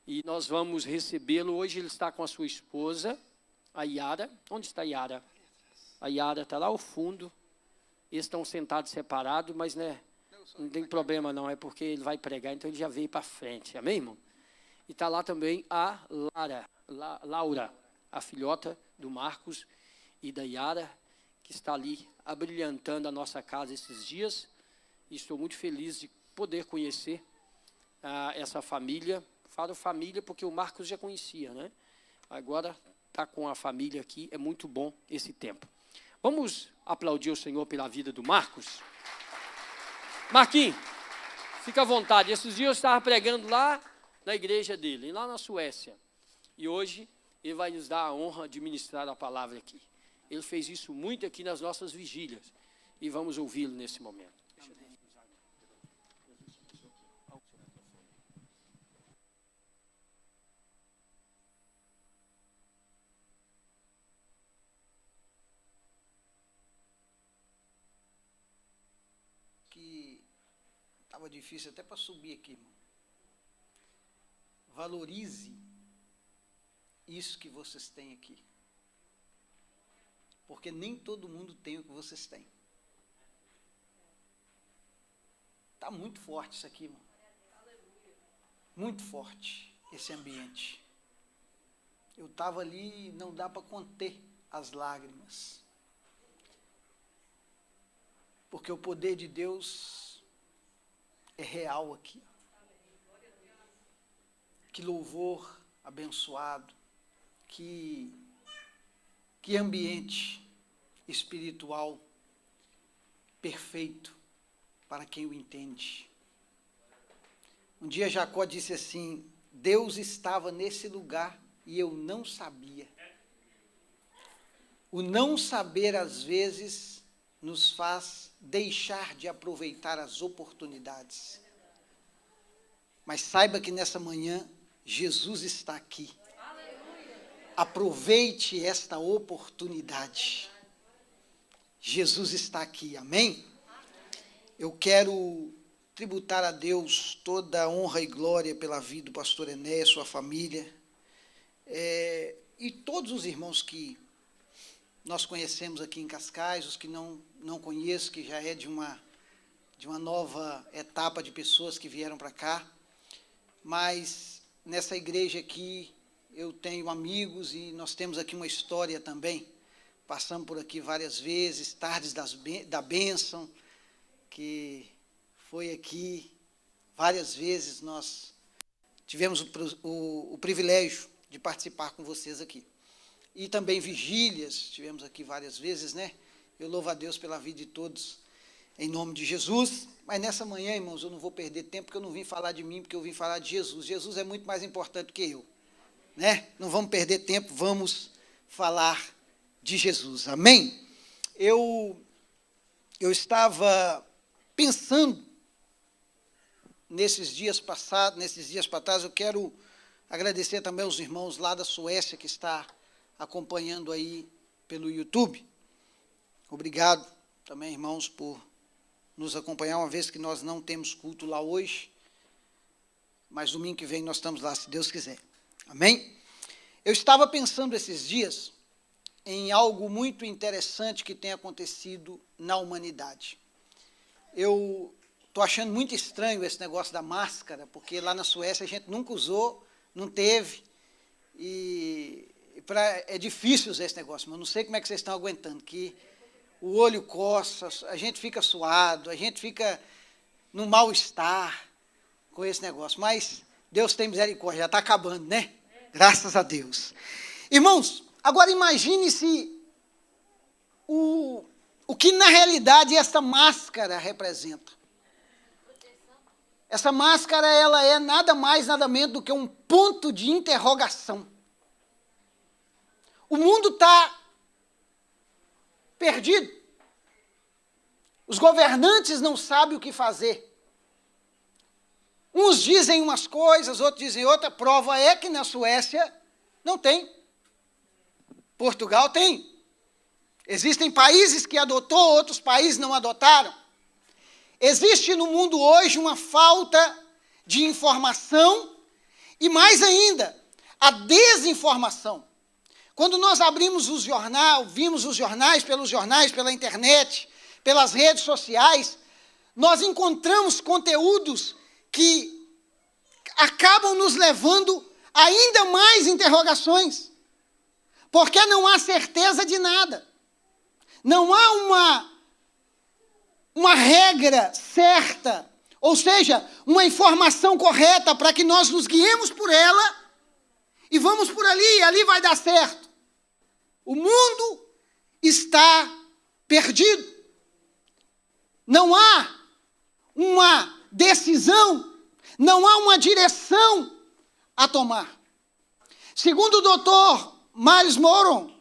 e nós vamos recebê-lo. Hoje ele está com a sua esposa, a Yara. Onde está a Yara? A Yara está lá ao fundo. Eles estão sentados separados, mas né, não tem problema não, é porque ele vai pregar, então ele já veio para frente. Amém, irmão? E está lá também a Laura, a filhota do Marcos e da Yara, que está ali abrilhantando a nossa casa esses dias. E estou muito feliz de poder conhecer essa família. Falo família porque o Marcos já conhecia, né? Agora está com a família aqui, é muito bom esse tempo. Vamos aplaudir o Senhor pela vida do Marcos? Marquinhos, fica à vontade. Esses dias eu estava pregando lá na igreja dele, lá na Suécia. E hoje ele vai nos dar a honra de ministrar a palavra aqui. Ele fez isso muito aqui nas nossas vigílias. E vamos ouvi-lo nesse momento. Que estava difícil até para subir aqui, irmão. Valorize isso que vocês têm aqui. Porque nem todo mundo tem o que vocês têm. Está muito forte isso aqui, irmão. Muito forte esse ambiente. Eu estava ali e não dá para conter as lágrimas. Porque o poder de Deus é real aqui. Que louvor abençoado, que ambiente espiritual perfeito para quem o entende. Um dia Jacó disse assim: Deus estava nesse lugar e eu não sabia. O não saber, às vezes, nos faz deixar de aproveitar as oportunidades. Mas saiba que nessa manhã, Jesus está aqui. Aproveite esta oportunidade. Jesus está aqui, amém? Eu quero tributar a Deus toda a honra e glória pela vida do pastor Enéas, sua família, e todos os irmãos que nós conhecemos aqui em Cascais, os que não conheço, que já é de uma nova etapa de pessoas que vieram para cá, mas nessa igreja aqui eu tenho amigos e nós temos aqui uma história também. Passamos por aqui várias vezes, Tardes da Bênção, que foi aqui várias vezes. Nós tivemos o privilégio de participar com vocês aqui. E também vigílias, tivemos aqui várias vezes, né? Eu louvo a Deus pela vida de todos, em nome de Jesus. Mas nessa manhã, irmãos, eu não vou perder tempo, porque eu não vim falar de mim, porque eu vim falar de Jesus. Jesus é muito mais importante que eu, né? Não vamos perder tempo, vamos falar de Jesus, amém? Eu estava pensando nesses dias para trás, eu quero agradecer também aos irmãos lá da Suécia que está acompanhando aí pelo YouTube. Obrigado também, irmãos, por nos acompanhar, uma vez que nós não temos culto lá hoje, mas domingo que vem nós estamos lá, se Deus quiser. Amém? Eu estava pensando esses dias em algo muito interessante que tem acontecido na humanidade. Eu estou achando muito estranho esse negócio da máscara, porque lá na Suécia a gente nunca usou, não teve, é difícil usar esse negócio, mas eu não sei como é que vocês estão aguentando, que o olho coça, a gente fica suado, a gente fica no mal-estar com esse negócio, mas Deus tem misericórdia, já está acabando, né? Graças a Deus. Irmãos, agora imagine se o que na realidade essa máscara representa. Essa máscara, ela é nada mais, nada menos do que um ponto de interrogação. O mundo está perdido. Os governantes não sabem o que fazer. Uns dizem umas coisas, outros dizem outra. Prova é que na Suécia não tem. Portugal tem. Existem países que adotou, outros países não adotaram. Existe no mundo hoje uma falta de informação E mais ainda, a desinformação. Quando nós abrimos os jornais, vimos os jornais, pela internet, pelas redes sociais, nós encontramos conteúdos que acabam nos levando a ainda mais interrogações, porque não há certeza de nada. Não há uma regra certa, ou seja, uma informação correta para que nós nos guiemos por ela e vamos por ali, e ali vai dar certo. O mundo está perdido. Não há uma decisão, não há uma direção a tomar. Segundo o doutor Miles Moron,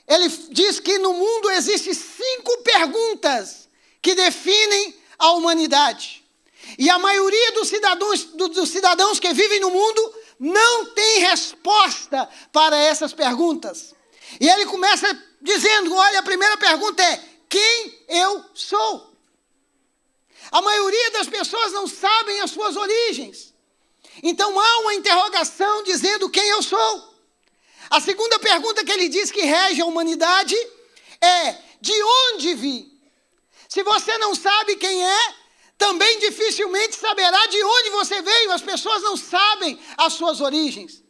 ele diz que no mundo existem 5 perguntas que definem a humanidade. E a maioria dos cidadãos que vivem no mundo não tem resposta para essas perguntas. E ele começa dizendo, olha, a primeira pergunta é, quem eu sou? A maioria das pessoas não sabem as suas origens. Então há uma interrogação dizendo quem eu sou. A segunda pergunta que ele diz que rege a humanidade é, de onde vim? Se você não sabe quem é, também dificilmente saberá de onde você veio. As pessoas não sabem as suas origens.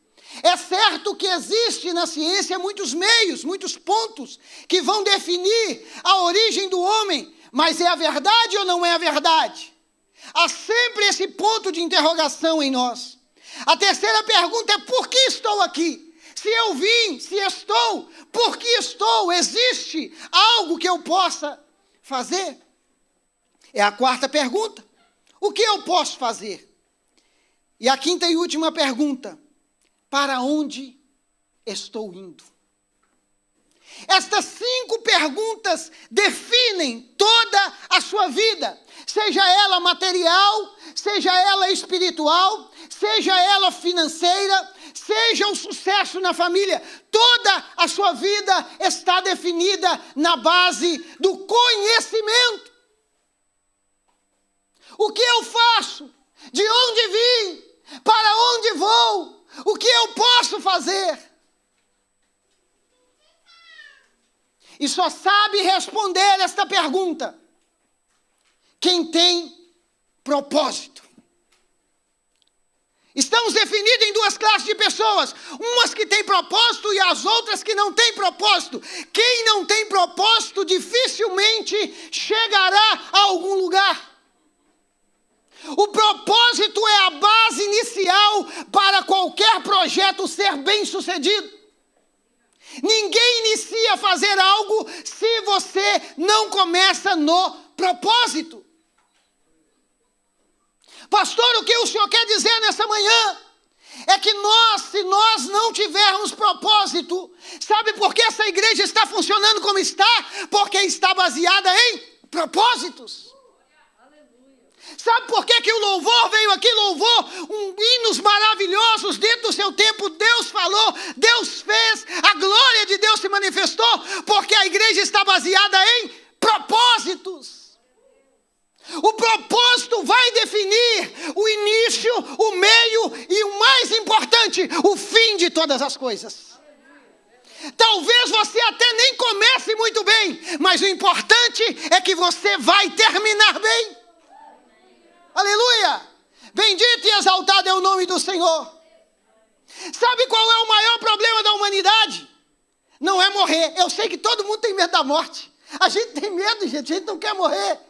É certo que existe na ciência muitos meios, muitos pontos que vão definir a origem do homem, mas é a verdade ou não é a verdade? Há sempre esse ponto de interrogação em nós. A terceira pergunta é, por que estou aqui? Se eu vim, se estou, por que estou? Existe algo que eu possa fazer? É a quarta pergunta. O que eu posso fazer? E a quinta e última pergunta. Para onde estou indo? Estas 5 perguntas definem toda a sua vida. Seja ela material, seja ela espiritual, seja ela financeira, seja o sucesso na família. Toda a sua vida está definida na base do conhecimento. O que eu faço? De onde vim? Para onde vou? O que eu posso fazer? E só sabe responder esta pergunta quem tem propósito. Estamos definidos em 2 classes de pessoas. Umas que têm propósito e as outras que não têm propósito. Quem não tem propósito dificilmente chegará a algum lugar. O propósito é a base inicial para qualquer projeto ser bem-sucedido. Ninguém inicia a fazer algo se você não começa no propósito. Pastor, o que o senhor quer dizer nessa manhã? É que se nós não tivermos propósito, sabe por que essa igreja está funcionando como está? Porque está baseada em propósitos. Sabe por que o louvor veio aqui? Louvor, hinos maravilhosos dentro do seu tempo. Deus falou, Deus fez, a glória de Deus se manifestou, porque a igreja está baseada em propósitos. O propósito vai definir o início, o meio e o mais importante, o fim de todas as coisas. Talvez você até nem comece muito bem, mas o importante é que você vai terminar bem. Aleluia! Bendito e exaltado é o nome do Senhor. Sabe qual é o maior problema da humanidade? Não é morrer. Eu sei que todo mundo tem medo da morte. A gente tem medo, gente. A gente não quer morrer.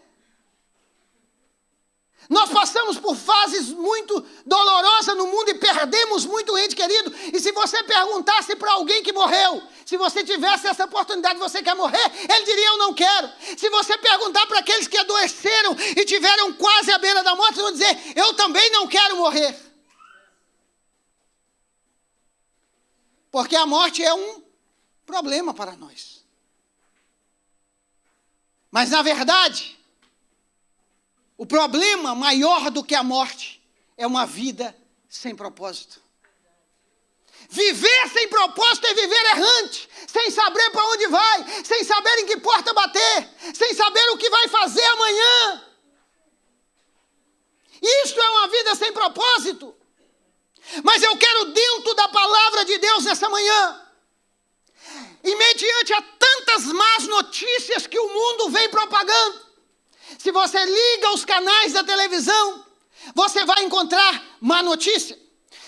Nós passamos por fases muito dolorosas no mundo e perdemos muito ente querido. E se você perguntasse para alguém que morreu, se você tivesse essa oportunidade, você quer morrer? Ele diria, eu não quero. Se você perguntar para aqueles que adoeceram e tiveram quase à beira da morte, eles vão dizer, eu também não quero morrer. Porque a morte é um problema para nós. Mas na verdade, o problema maior do que a morte é uma vida sem propósito. Viver sem propósito é viver errante, sem saber para onde vai, sem saber em que porta bater, sem saber o que vai fazer amanhã. Isto é uma vida sem propósito. Mas eu quero dentro da palavra de Deus nessa manhã, e mediante a tantas más notícias que o mundo vem propagando, se você liga os canais da televisão, você vai encontrar má notícia.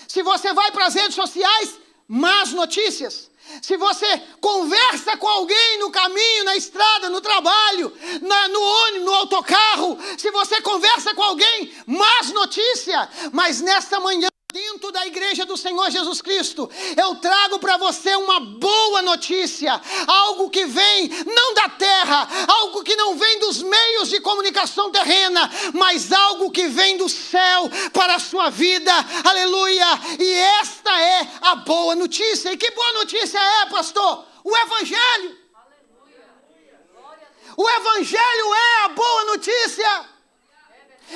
Se você vai para as redes sociais, más notícias. Se você conversa com alguém no caminho, na estrada, no trabalho, no ônibus, no autocarro, se você conversa com alguém, más notícia. Mas nesta manhã, dentro da igreja do Senhor Jesus Cristo, eu trago para você uma boa notícia, algo que vem não da terra, algo que não vem dos meios de comunicação terrena, mas algo que vem do céu para a sua vida, aleluia, e esta é a boa notícia. E que boa notícia é, pastor? O Evangelho. O Evangelho é a boa notícia.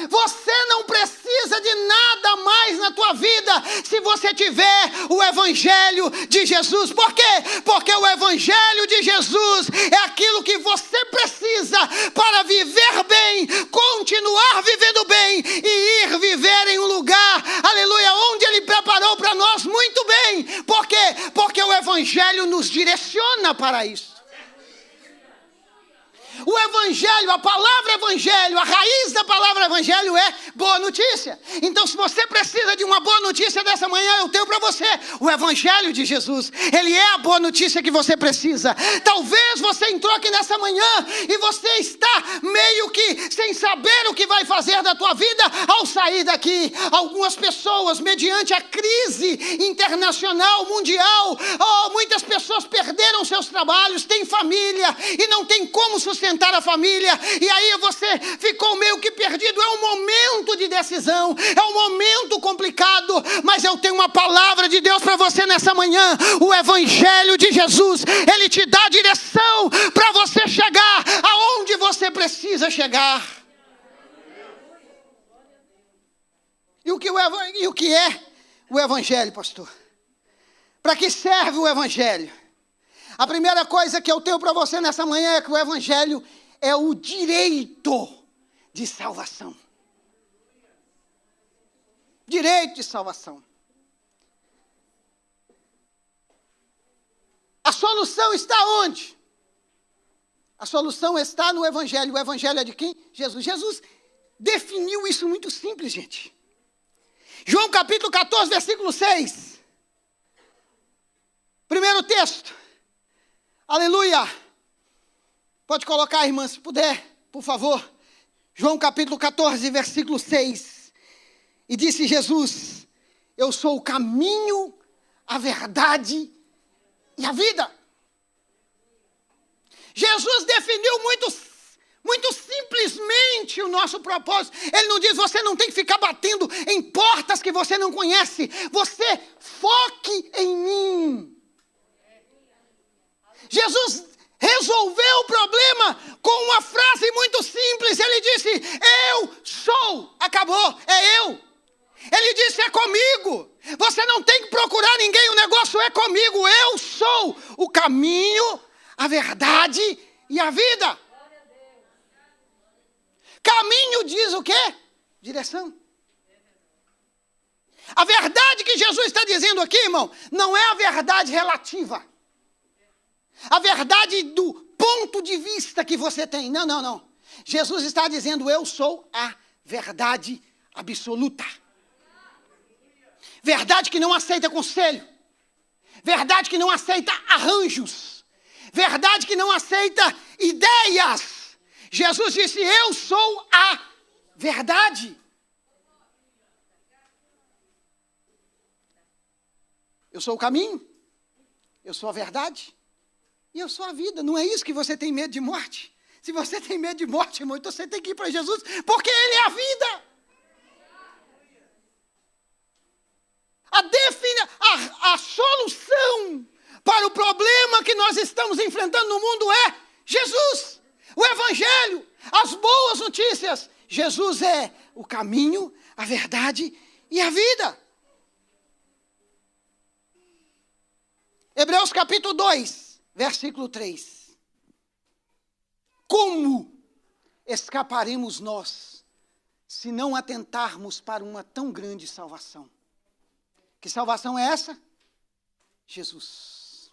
Você não precisa de nada mais na tua vida se você tiver o Evangelho de Jesus. Por quê? Porque o Evangelho de Jesus é aquilo que você precisa para viver bem, continuar vivendo bem e ir viver em um lugar, aleluia, onde Ele preparou para nós muito bem. Por quê? Porque o Evangelho nos direciona para isso. O Evangelho, a palavra Evangelho, a raiz da palavra Evangelho é boa notícia. Então, se você precisa de uma boa notícia dessa manhã, eu tenho para você o Evangelho de Jesus. Ele é a boa notícia que você precisa. Talvez você entrou aqui nessa manhã e você está meio que sem saber o que vai fazer da tua vida ao sair daqui. Algumas pessoas, mediante a crise internacional, mundial, muitas pessoas perderam seus trabalhos, têm família e não tem como sustentar a família, e aí você ficou meio que perdido. É um momento de decisão, é um momento complicado, mas eu tenho uma palavra de Deus para você nessa manhã. O Evangelho de Jesus, ele te dá direção para você chegar aonde você precisa chegar. E o que é o Evangelho, pastor? Para que serve o Evangelho? A primeira coisa que eu tenho para você nessa manhã é que o Evangelho é o direito de salvação. Direito de salvação. A solução está onde? A solução está no Evangelho. O Evangelho é de quem? Jesus. Jesus definiu isso muito simples, gente. João capítulo 14, versículo 6. Primeiro texto. Aleluia. Pode colocar, irmã, se puder, por favor. João capítulo 14, versículo 6. E disse Jesus: eu sou o caminho, a verdade e a vida. Jesus definiu muito simplesmente o nosso propósito. Ele não diz: você não tem que ficar batendo em portas que você não conhece. Você foque em mim. Jesus resolveu o problema com uma frase muito simples. Ele disse: eu sou. Acabou, é eu. Ele disse: é comigo. Você não tem que procurar ninguém, o negócio é comigo. Eu sou o caminho, a verdade e a vida. Caminho diz o quê? Direção. A verdade que Jesus está dizendo aqui, irmão, não é a verdade relativa. A verdade do ponto de vista que você tem. Não, não, não. Jesus está dizendo: eu sou a verdade absoluta. Verdade que não aceita conselho. Verdade que não aceita arranjos. Verdade que não aceita ideias. Jesus disse: eu sou a verdade. Eu sou o caminho. Eu sou a verdade. E eu sou a vida. Não é isso que você tem medo de morte? Se você tem medo de morte, irmão, então você tem que ir para Jesus, porque Ele é a vida. A solução para o problema que nós estamos enfrentando no mundo é Jesus. O Evangelho, as boas notícias. Jesus é o caminho, a verdade e a vida. Hebreus capítulo 2. Versículo 3. Como escaparemos nós se não atentarmos para uma tão grande salvação? Que salvação é essa? Jesus.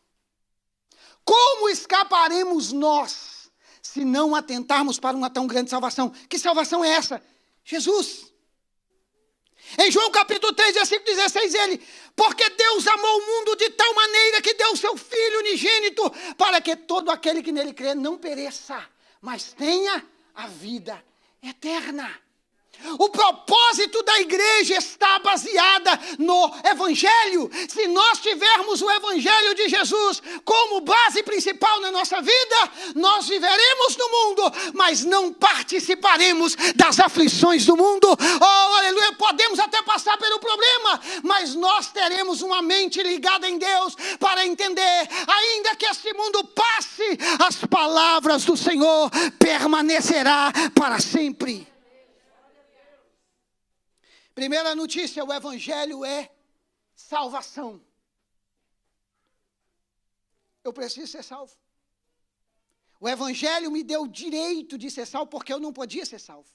Como escaparemos nós se não atentarmos para uma tão grande salvação? Que salvação é essa? Jesus. Em João capítulo 3, versículo 16, ele: porque Deus amou o mundo de tal maneira que deu o seu Filho unigênito, para que todo aquele que nele crê não pereça, mas tenha a vida eterna. O propósito da igreja está baseada no Evangelho. Se nós tivermos o Evangelho de Jesus como base principal na nossa vida, nós viveremos no mundo, mas não participaremos das aflições do mundo. Oh, aleluia, podemos até passar pelo problema, mas nós teremos uma mente ligada em Deus para entender, ainda que este mundo passe, as palavras do Senhor permanecerá para sempre. Primeira notícia, o Evangelho é salvação. Eu preciso ser salvo. O Evangelho me deu o direito de ser salvo, porque eu não podia ser salvo.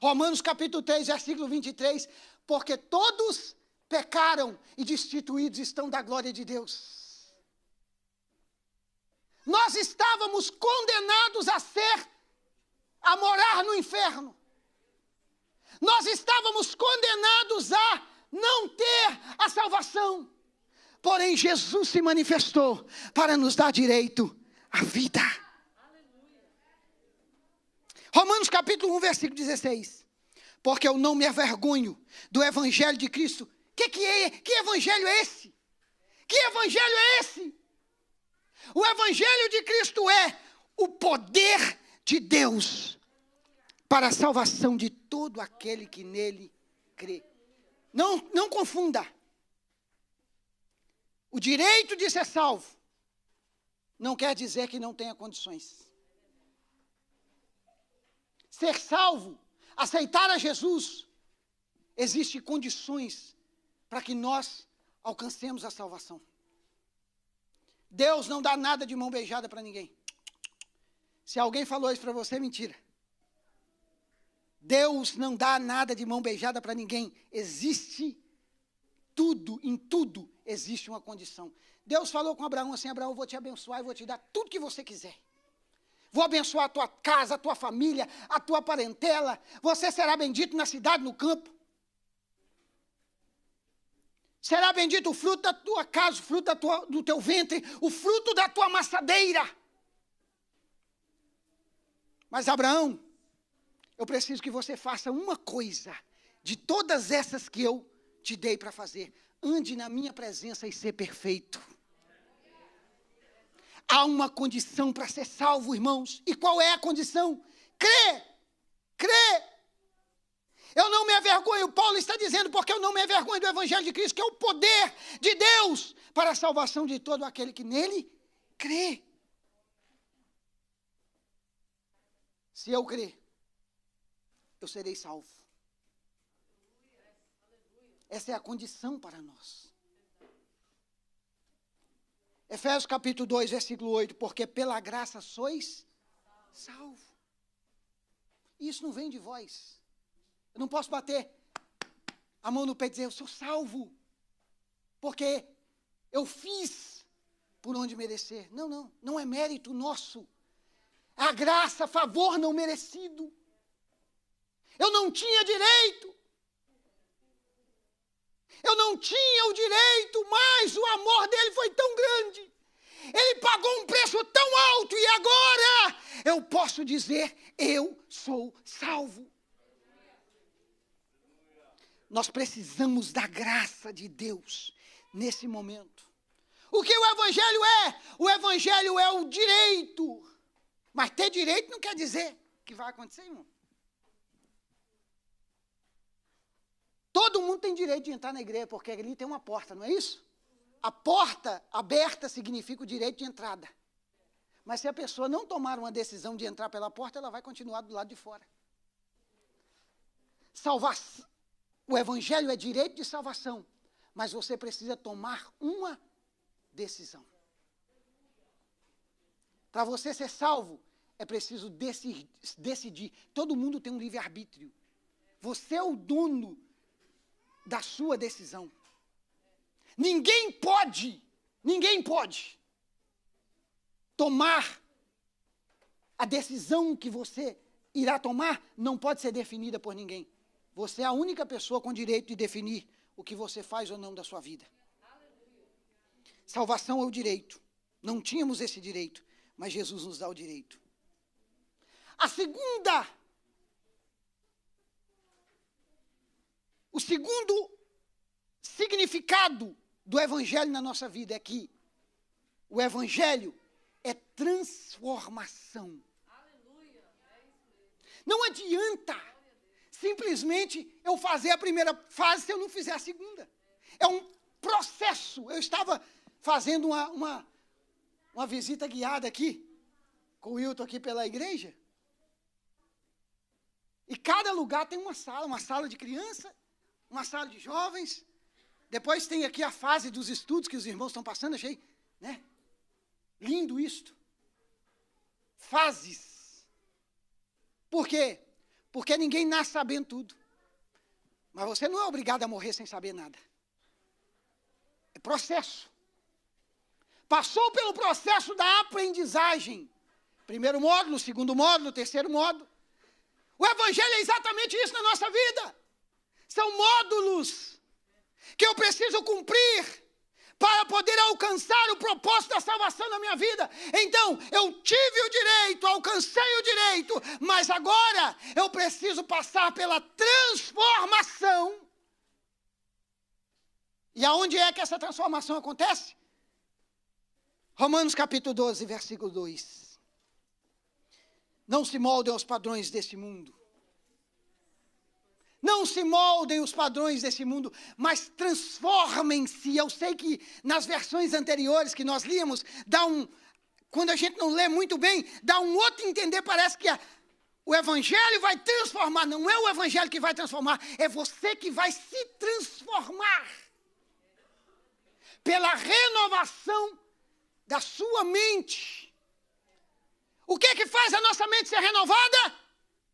Romanos capítulo 3, versículo 23, porque todos pecaram e destituídos estão da glória de Deus. Nós estávamos condenados a morar no inferno. Nós estávamos condenados a não ter a salvação. Porém, Jesus se manifestou para nos dar direito à vida. Romanos capítulo 1, versículo 16. Porque eu não me avergonho do Evangelho de Cristo. Que Evangelho é esse? Que Evangelho é esse? O Evangelho de Cristo é o poder de Deus para a salvação de todo aquele que nele crê. Não confunda. O direito de ser salvo não quer dizer que não tenha condições. Ser salvo, aceitar a Jesus, existem condições para que nós alcancemos a salvação. Deus não dá nada de mão beijada para ninguém. Se alguém falou isso para você, é mentira. Deus não dá nada de mão beijada para ninguém. Existe tudo, em tudo existe uma condição. Deus falou com Abraão assim: Abraão, eu vou te abençoar e vou te dar tudo que você quiser. Vou abençoar a tua casa, a tua família, a tua parentela. Você será bendito na cidade, no campo. Será bendito o fruto da tua casa, o fruto do teu ventre, o fruto da tua amassadeira. Mas Abraão, eu preciso que você faça uma coisa de todas essas que eu te dei para fazer. Ande na minha presença e ser perfeito. Há uma condição para ser salvo, irmãos. E qual é a condição? Crê. Crê. Eu não me avergonho, Paulo está dizendo, porque eu não me avergonho do Evangelho de Cristo, que é o poder de Deus para a salvação de todo aquele que nele crê. Se eu crer, eu serei salvo. Essa é a condição para nós. Efésios capítulo 2, versículo 8, porque pela graça sois salvo. Isso não vem de vós. Eu não posso bater a mão no peito e dizer, eu sou salvo, porque eu fiz por onde merecer. Não é mérito nosso. A graça, favor não merecido. Eu não tinha direito. Eu não tinha o direito, mas o amor dele foi tão grande. Ele pagou um preço tão alto e agora eu posso dizer, eu sou salvo. Nós precisamos da graça de Deus nesse momento. O que o Evangelho é? O Evangelho é o direito. Mas ter direito não quer dizer que vai acontecer, irmão. Todo mundo tem direito de entrar na igreja, porque ali tem uma porta, não é isso? A porta aberta significa o direito de entrada. Mas se a pessoa não tomar uma decisão de entrar pela porta, ela vai continuar do lado de fora. O Evangelho é direito de salvação, mas você precisa tomar uma decisão. Para você ser salvo, é preciso decidir. Todo mundo tem um livre-arbítrio. Você é o dono da sua decisão. Ninguém pode tomar a decisão que você irá tomar, não pode ser definida por ninguém. Você é a única pessoa com direito de definir o que você faz ou não da sua vida. Salvação é o direito. Não tínhamos esse direito, mas Jesus nos dá o direito. O segundo significado do Evangelho na nossa vida é que o Evangelho é transformação. Não adianta simplesmente eu fazer a primeira fase se eu não fizer a segunda. É um processo. Eu estava fazendo uma visita guiada aqui, com o Wilton aqui pela igreja. E cada lugar tem uma sala de criança, uma sala de jovens. Depois tem aqui a fase dos estudos que os irmãos estão passando. Achei, né? Lindo isto. Fases. Por quê? Porque ninguém nasce sabendo tudo. Mas você não é obrigado a morrer sem saber nada. É processo. Passou pelo processo da aprendizagem. Primeiro módulo, segundo módulo, terceiro módulo. O Evangelho é exatamente isso na nossa vida. São módulos que eu preciso cumprir para poder alcançar o propósito da salvação na minha vida. Então, eu tive o direito, alcancei o direito, mas agora eu preciso passar pela transformação. E aonde é que essa transformação acontece? Romanos capítulo 12, versículo 2. Não se moldem aos padrões deste mundo. Não se moldem os padrões desse mundo, mas transformem-se. Eu sei que nas versões anteriores que nós líamos, quando a gente não lê muito bem, dá um outro entender, parece que o Evangelho vai transformar. Não é o Evangelho que vai transformar, é você que vai se transformar. Pela renovação da sua mente. O que é que faz a nossa mente ser renovada?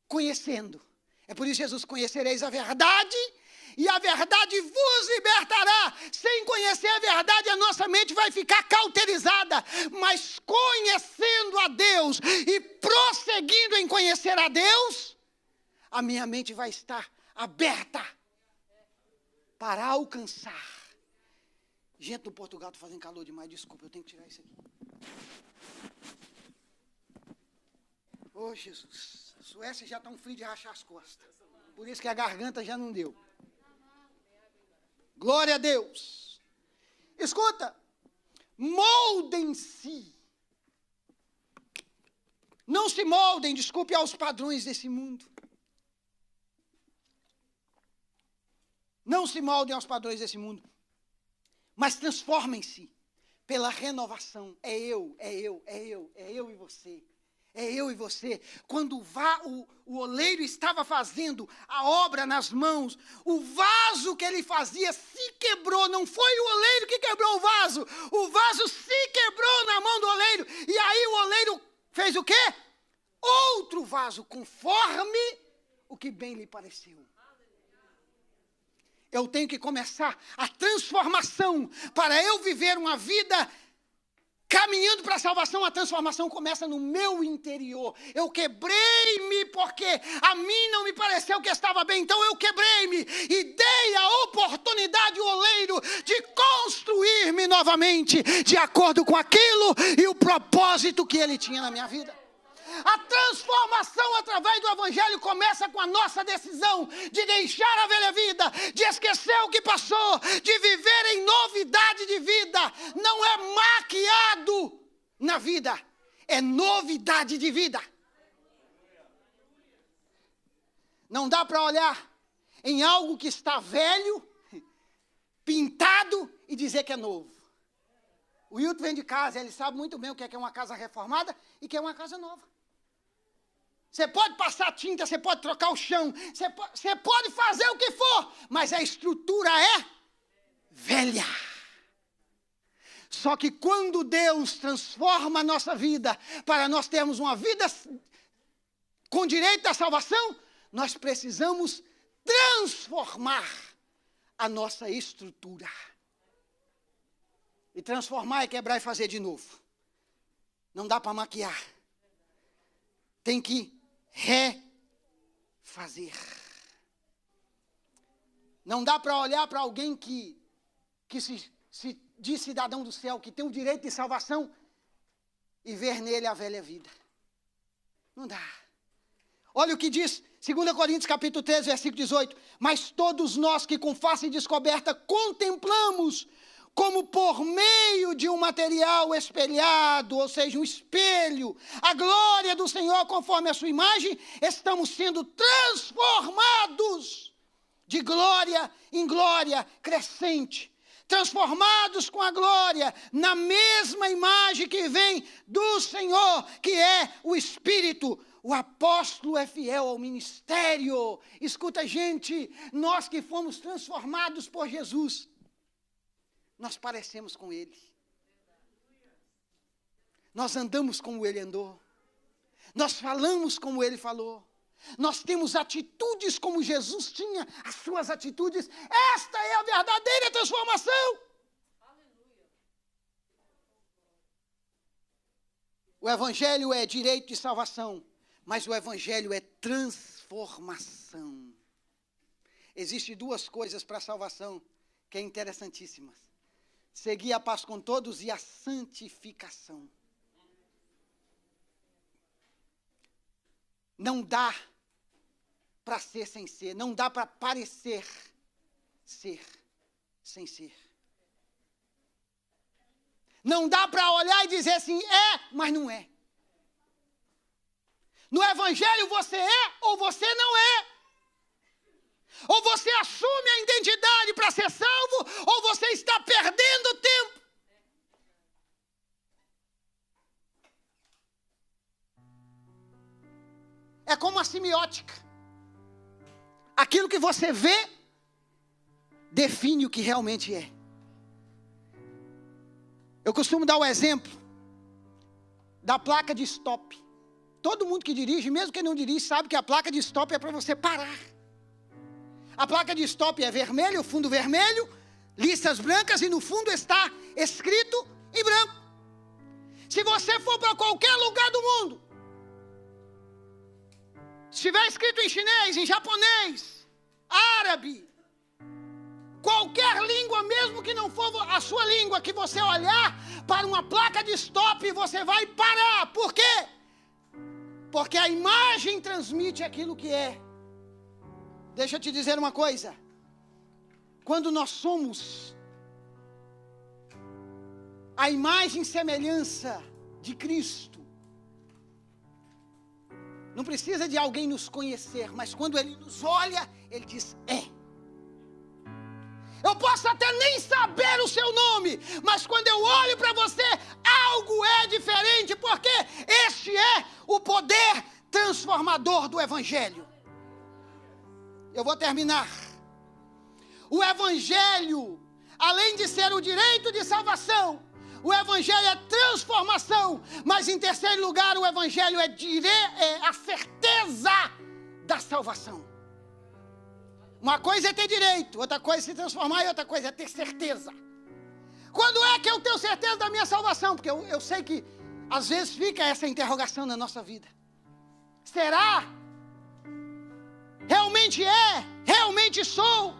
Conhecendo. É por isso, Jesus, conhecereis a verdade, e a verdade vos libertará. Sem conhecer a verdade, a nossa mente vai ficar cauterizada. Mas conhecendo a Deus e prosseguindo em conhecer a Deus, a minha mente vai estar aberta para alcançar. Gente, no Portugal está fazendo calor demais, desculpa, eu tenho que tirar isso aqui. Oh, Jesus. Suécia já está um frio de rachar as costas. Por isso que a garganta já não deu. Glória a Deus. Escuta. Moldem-se. Não se moldem, desculpe, aos padrões desse mundo. Não se moldem aos padrões desse mundo. Mas transformem-se pela renovação. É eu e você. É eu e você. Quando o oleiro estava fazendo a obra nas mãos, o vaso que ele fazia se quebrou. Não foi o oleiro que quebrou o vaso se quebrou na mão do oleiro. E aí o oleiro fez o quê? Outro vaso, conforme o que bem lhe pareceu. Eu tenho que começar a transformação para eu viver uma vida caminhando para a salvação. A transformação começa no meu interior. Eu quebrei-me porque a mim não me pareceu que estava bem. Então eu quebrei-me e dei a oportunidade ao oleiro de construir-me novamente de acordo com aquilo e o propósito que ele tinha na minha vida. A transformação através do Evangelho começa com a nossa decisão de deixar a velha vida, de esquecer o que passou, de viver em novidade de vida. Não é maquiado na vida, é novidade de vida. Não dá para olhar em algo que está velho, pintado e dizer que é novo. O Wilton vem de casa, ele sabe muito bem o que é uma casa reformada e o que é uma casa nova. Você pode passar tinta, você pode trocar o chão, você pode fazer o que for, mas a estrutura é velha. Só que quando Deus transforma a nossa vida, para nós termos uma vida com direito à salvação, nós precisamos transformar a nossa estrutura. E transformar é quebrar e fazer de novo. Não dá para maquiar. Tem que refazer. Não dá para olhar para alguém que se diz cidadão do céu, que tem o direito de salvação, e ver nele a velha vida. Não dá. Olha o que diz 2 Coríntios capítulo 13, versículo 18. Mas todos nós que com face descoberta contemplamos, como por meio de um material espelhado, ou seja, um espelho, a glória do Senhor conforme a sua imagem, estamos sendo transformados de glória em glória crescente. Transformados com a glória na mesma imagem que vem do Senhor, que é o Espírito. O apóstolo é fiel ao ministério. Escuta, gente, nós que fomos transformados por Jesus, nós parecemos com Ele. Nós andamos como Ele andou. Nós falamos como Ele falou. Nós temos atitudes como Jesus tinha as suas atitudes. Esta é a verdadeira transformação. Aleluia. O Evangelho é direito de salvação, mas o Evangelho é transformação. Existem duas coisas para a salvação que é interessantíssimas: seguir a paz com todos e a santificação. Não dá para ser sem ser, não dá para parecer ser sem ser. Não dá para olhar e dizer assim, mas não é. No Evangelho você é ou você não é. Ou você assume a identidade para ser salvo, ou você está perdendo tempo. É como a semiótica. Aquilo que você vê define o que realmente é. Eu costumo dar o exemplo da placa de stop. Todo mundo que dirige, mesmo quem não dirige, sabe que a placa de stop é para você parar. A placa de stop é vermelho, fundo vermelho, listas brancas e no fundo está escrito em branco. Se você for para qualquer lugar do mundo, se estiver escrito em chinês, em japonês, árabe, qualquer língua, mesmo que não for a sua língua, que você olhar para uma placa de stop, você vai parar. Por quê? Porque a imagem transmite aquilo que é. Deixa eu te dizer uma coisa. Quando nós somos a imagem e semelhança de Cristo, não precisa de alguém nos conhecer, mas quando Ele nos olha, Ele diz, Eu posso até nem saber o seu nome, mas quando eu olho para você, algo é diferente, porque este é o poder transformador do Evangelho. Eu vou terminar. O Evangelho, além de ser o direito de salvação, o Evangelho é transformação, mas em terceiro lugar, o Evangelho é a certeza da salvação. Uma coisa é ter direito, outra coisa é se transformar e outra coisa é ter certeza. Quando é que eu tenho certeza da minha salvação? Porque eu sei que às vezes fica essa interrogação na nossa vida. Será? Realmente é? Realmente sou?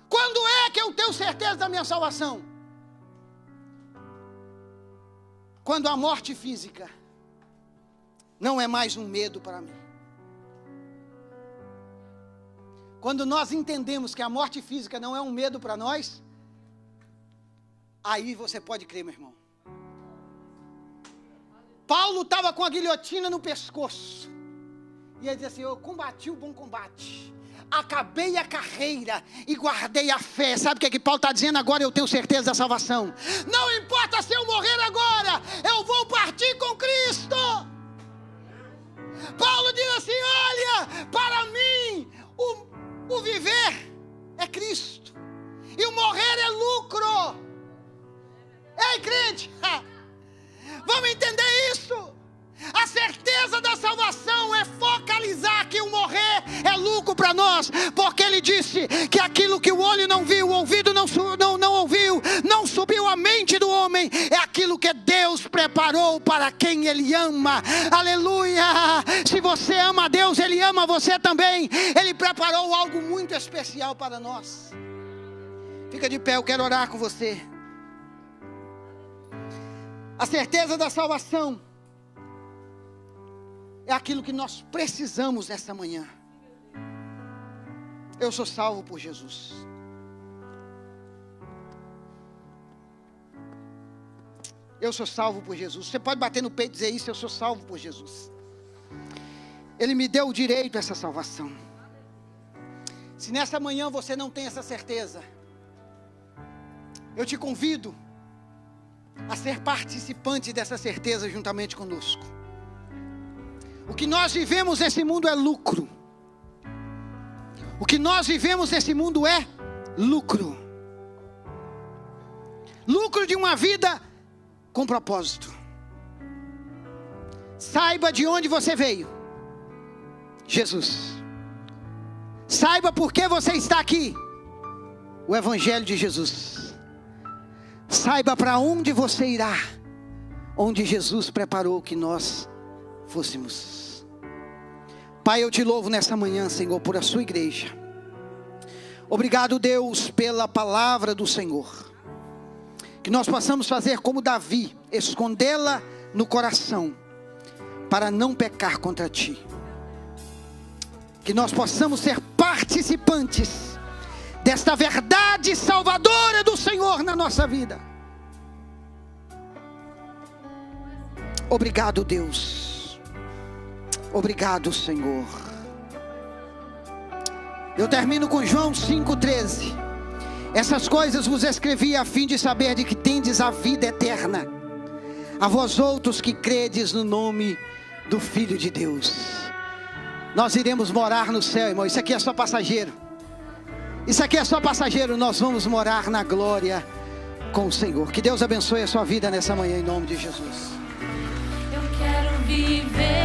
Quando é que eu tenho certeza da minha salvação? Quando a morte física não é mais um medo para mim. Quando nós entendemos que a morte física não é um medo para nós, aí você pode crer, meu irmão. Paulo estava com a guilhotina no pescoço. E ele dizia assim, eu combati o bom combate. Acabei a carreira e guardei a fé. Sabe o que Paulo está dizendo? Agora eu tenho certeza da salvação. Não importa se eu morrer agora, eu vou partir com Cristo. Paulo diz assim, olha, para mim, o viver é Cristo. E o morrer é lucro. Ei, crente, vamos entender isso. A certeza da salvação é focalizar que o morrer é lucro para nós, porque ele disse que aquilo que o olho não viu, o ouvido não ouviu, não subiu preparou para quem Ele ama. Aleluia! Se você ama a Deus, Ele ama você também. Ele preparou algo muito especial para nós. Fica de pé, eu quero orar com você. A certeza da salvação é aquilo que nós precisamos nessa manhã. Eu sou salvo por Jesus. Eu sou salvo por Jesus. Você pode bater no peito e dizer isso: eu sou salvo por Jesus. Ele me deu o direito a essa salvação. Se nessa manhã você não tem essa certeza, eu te convido a ser participante dessa certeza juntamente conosco. O que nós vivemos nesse mundo é lucro. O que nós vivemos nesse mundo é lucro. Lucro de uma vida com propósito. Saiba de onde você veio. Jesus. Saiba por que você está aqui. O Evangelho de Jesus. Saiba para onde você irá. Onde Jesus preparou que nós fôssemos. Pai, eu te louvo nessa manhã, Senhor, por a sua igreja. Obrigado, Deus, pela palavra do Senhor. Que nós possamos fazer como Davi, escondê-la no coração, para não pecar contra ti. Que nós possamos ser participantes desta verdade salvadora do Senhor na nossa vida. Obrigado, Deus. Obrigado, Senhor. Eu termino com João 5,13. Essas coisas vos escrevi a fim de saber de que tendes a vida eterna, a vós outros que credes no nome do Filho de Deus. Nós iremos morar no céu, irmão. Isso aqui é só passageiro. Isso aqui é só passageiro. Nós vamos morar na glória com o Senhor. Que Deus abençoe a sua vida nessa manhã, em nome de Jesus. Eu quero viver